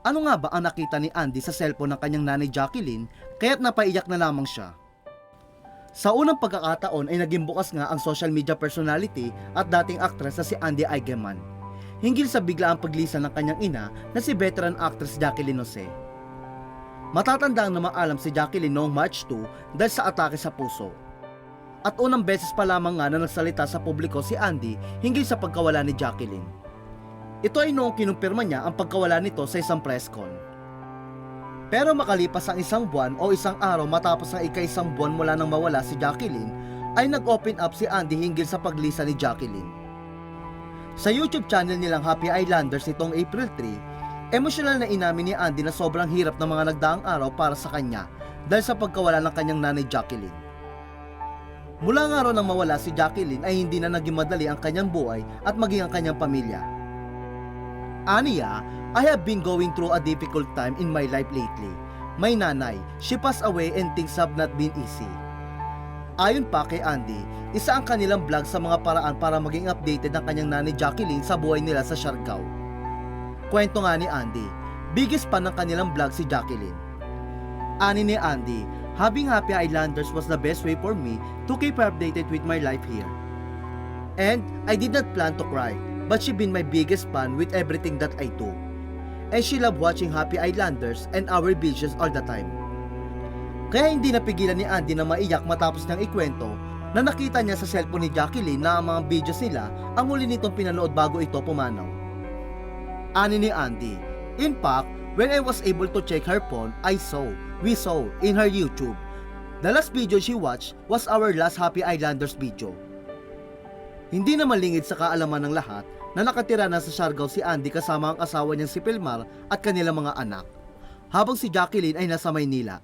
Ano nga ba ang nakita ni Andy sa cellphone ng kanyang nanay Jacqueline kaya't napaiyak na lamang siya? Sa unang pagkakataon ay naging bukas nga ang social media personality at dating actress na si Andy Eigenman hinggil sa biglaang paglisan ng kanyang ina na si veteran actress Jacqueline Jose. Matatandang na maalam si Jacqueline noong March 2 dahil sa atake sa puso. At unang beses pa lamang nga na nagsalita sa publiko si Andy hinggil sa pagkawala ni Jacqueline. Ito ay noong kinumpirma niya ang pagkawala nito sa isang press con. Pero makalipas ang isang buwan o isang araw matapos ang ika-isang buwan mula nang mawala si Jacqueline, ay nag-open up si Andy hinggil sa paglisa ni Jacqueline. Sa YouTube channel nilang Happy Islanders nitong April 3, emosyonal na inamin ni Andy na sobrang hirap ng mga nagdaang araw para sa kanya dahil sa pagkawala ng kanyang nanay Jacqueline. Mula nga raw nang mawala si Jacqueline ay hindi na naging madali ang kanyang buhay at maging ang kanyang pamilya. Aniya, I have been going through a difficult time in my life lately. My nanay, she passed away and things have not been easy. Ayon pa kay Andy, isa ang kanilang vlog sa mga paraan para maging updated ang kanyang nanay Jacqueline sa buhay nila sa Siargao. Kwento nga ni Andy, biggest fan ng kanilang vlog si Jacqueline. Ani ni Andy, having Happy Islanders was the best way for me to keep updated with my life here. And I did not plan to cry, but she been my biggest fan with everything that I do. And she loved watching Happy Islanders and our videos all the time. Kaya hindi napigilan ni Andy na maiyak matapos niyang ikwento na nakita niya sa cellphone ni Jacqueline na ang mga videos nila ang huli nitong pinanood bago ito pumanaw. Ani ni Andy, in fact, when I was able to check her phone, we saw in her YouTube. The last video she watched was our last Happy Islanders video. Hindi na malingid sa kaalaman ng lahat na nakatira na sa Siargao si Andy kasama ang asawa niyang si Pilmar at kanilang mga anak, habang si Jacqueline ay nasa Maynila.